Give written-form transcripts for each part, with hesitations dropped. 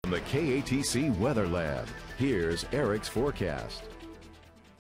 From the KATC Weather Lab, here's Eric's forecast.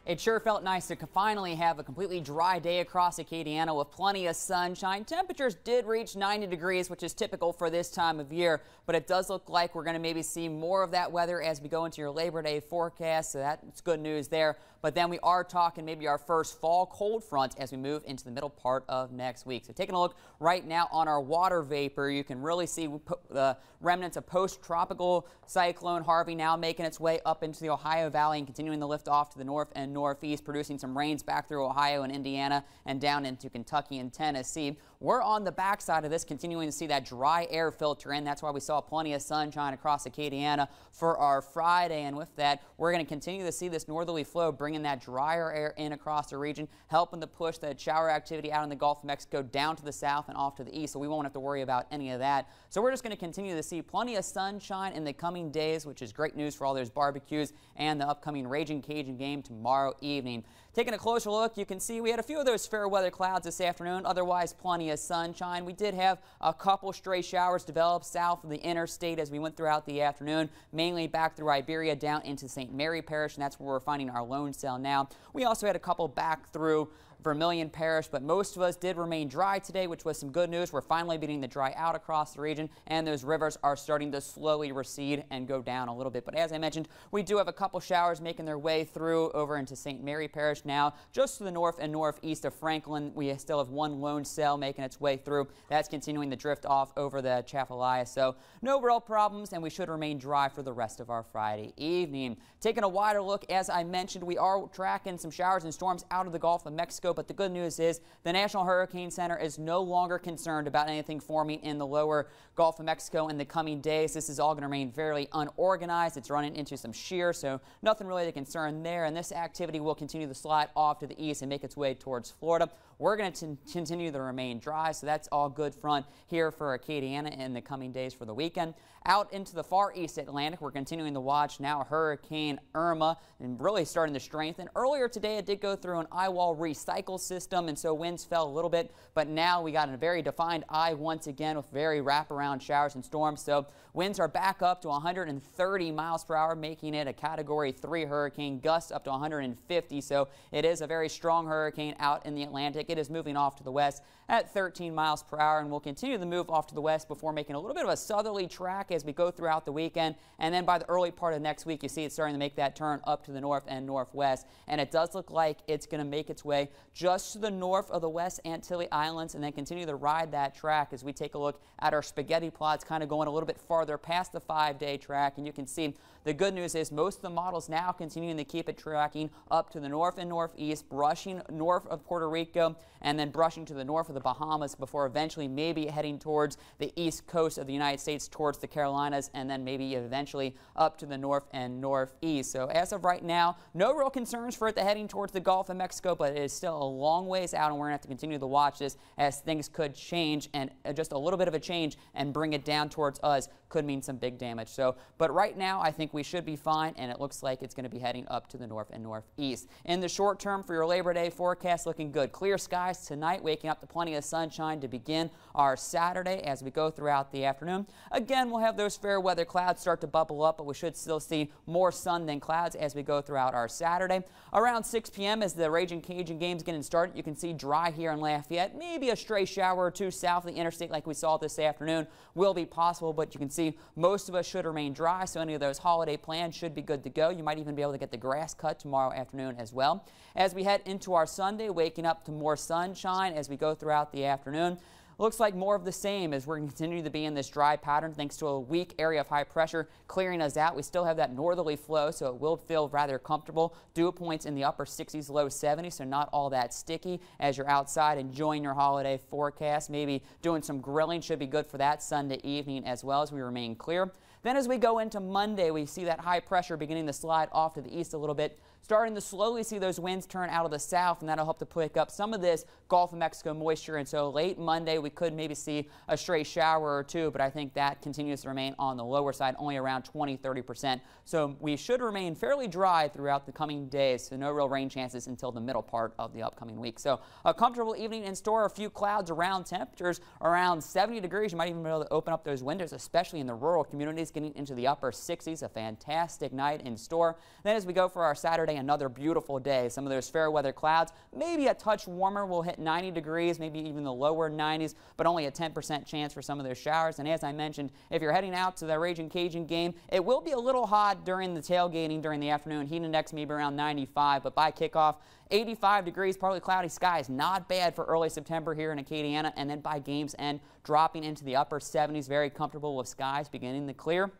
It sure felt nice to finally have a completely dry day across Acadiana with plenty of sunshine. Temperatures did reach 90 degrees, which is typical for this time of year, but it does look like we're going to maybe see more of that weather as we go into your Labor Day forecast, so that's good news there. But then we are talking maybe our first fall cold front as we move into the middle part of next week. So taking a look right now on our water vapor, you can really see the remnants of post-tropical cyclone Harvey now making its way up into the Ohio Valley and continuing to lift off to the north and northeast, producing some rains back through Ohio and Indiana and down into Kentucky and Tennessee. We're on the backside of this, continuing to see that dry air filter in. That's why we saw plenty of sunshine across Acadiana for our Friday. And with that, we're going to continue to see this northerly flow bringing that drier air in across the region, helping to push that shower activity out in the Gulf of Mexico down to the south and off to the east. So we won't have to worry about any of that. So we're just going to continue to see plenty of sunshine in the coming days, which is great news for all those barbecues and the upcoming Raging Cajun game tomorrow evening. Taking a closer look, you can see we had a few of those fair weather clouds this afternoon, otherwise plenty of sunshine. We did have a couple stray showers develop south of the interstate as we went throughout the afternoon, mainly back through Iberia down into St. Mary Parish, and that's where we're finding our lone cell now. We also had a couple back through Vermilion Parish, but most of us did remain dry today, which was some good news. We're finally beginning to dry out across the region, and those rivers are starting to slowly recede and go down a little bit. But as I mentioned, we do have a couple showers making their way through over into St. Mary Parish now. Just to the north and northeast of Franklin, we still have one lone cell making its way through. That's continuing to drift off over the Atchafalaya. So no real problems, and we should remain dry for the rest of our Friday evening. Taking a wider look, as I mentioned, we are tracking some showers and storms out of the Gulf of Mexico, but the good news is the National Hurricane Center is no longer concerned about anything forming in the lower Gulf of Mexico in the coming days. This is all going to remain fairly unorganized. It's running into some shear, so nothing really to concern there, and this activity will continue to slide off to the east and make its way towards Florida. We're going to continue to remain dry, so that's all good front here for Acadiana in the coming days for the weekend. Out into the far east Atlantic, we're continuing to watch now Hurricane Irma and really starting to strengthen. Earlier today, it did go through an eye wall recycle system, and so winds fell a little bit, but now we got a very defined eye once again with very wraparound showers and storms. So winds are back up to 130 miles per hour, making it a Category 3 hurricane, gusts up to 150. So it is a very strong hurricane out in the Atlantic. It is moving off to the west at 13 miles per hour and will continue to move off to the west before making a little bit of a southerly track as we go throughout the weekend. And then by the early part of next week, you see it's starting to make that turn up to the north and northwest. And it does look like it's going to make its way just to the north of the West Antilles Islands and then continue to ride that track as we take a look at our spaghetti plots, kind of going a little bit farther past the 5-day track. And you can see the good news is most of the models now continuing to keep it tracking up to the north and northeast, brushing north of Puerto Rico and then brushing to the north of the Bahamas before eventually maybe heading towards the east coast of the United States, towards the Carolinas, and then maybe eventually up to the north and northeast. So as of right now, no real concerns for it heading towards the Gulf of Mexico, but it is still a long ways out, and we're going to have to continue to watch this as things could change, and just a little bit of a change and bring it down towards us could mean some big damage. So, but right now, I think we should be fine, and it looks like it's going to be heading up to the north and northeast. In the short term for your Labor Day forecast, looking good. Clear skies tonight, waking up to plenty of sunshine to begin our Saturday as we go throughout the afternoon. Again, we'll have those fair weather clouds start to bubble up, but we should still see more sun than clouds as we go throughout our Saturday. Around 6 p.m. as the Raging Cajun game's getting started, you can see dry here in Lafayette. Maybe a stray shower or two south of the interstate like we saw this afternoon will be possible, but you can see most of us should remain dry, so any of those holiday plans should be good to go. You might even be able to get the grass cut tomorrow afternoon as well. As we head into our Sunday, waking up to more sunshine as we go throughout the afternoon. Looks like more of the same as we're continuing to be in this dry pattern thanks to a weak area of high pressure clearing us out. We still have that northerly flow, so it will feel rather comfortable. Dew points in the upper 60s, low 70s, so not all that sticky as you're outside enjoying your holiday forecast. Maybe doing some grilling should be good for that Sunday evening as well as we remain clear. Then as we go into Monday, we see that high pressure beginning to slide off to the east a little bit. starting to slowly see those winds turn out of the south, and that'll help to pick up some of this Gulf of Mexico moisture. And so late Monday, we could maybe see a stray shower or two, but I think that continues to remain on the lower side, only around 20–30%. So we should remain fairly dry throughout the coming days, so no real rain chances until the middle part of the upcoming week. So a comfortable evening in store, a few clouds around, temperatures around 70 degrees. You might even be able to open up those windows, especially in the rural communities, getting into the upper 60s. A fantastic night in store. Then as we go for our Saturday, another beautiful day. Some of those fair weather clouds, maybe a touch warmer. We'll hit 90 degrees, maybe even the lower 90s, but only a 10% chance for some of those showers. And as I mentioned, if you're heading out to the Ragin' Cajun game, it will be a little hot during the tailgating during the afternoon. Heat index maybe around 95, but by kickoff, 85 degrees, partly cloudy skies. Not bad for early September here in Acadiana. And then by game's end, dropping into the upper 70s, very comfortable with skies beginning to clear.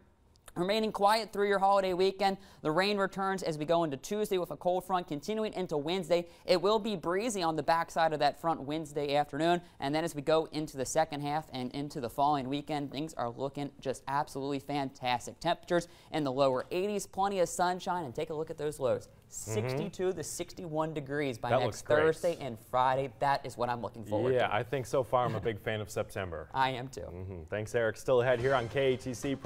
Remaining quiet through your holiday weekend. The rain returns as we go into Tuesday with a cold front continuing into Wednesday. It will be breezy on the backside of that front Wednesday afternoon. And then as we go into the second half and into the following weekend, things are looking just absolutely fantastic. Temperatures in the lower 80s, plenty of sunshine, and take a look at those lows. 62 to 61 degrees by next Thursday and Friday. That is what I'm looking forward to. Yeah, I think so far I'm a big fan of September. I am too. Thanks, Eric. Still ahead here on KATC.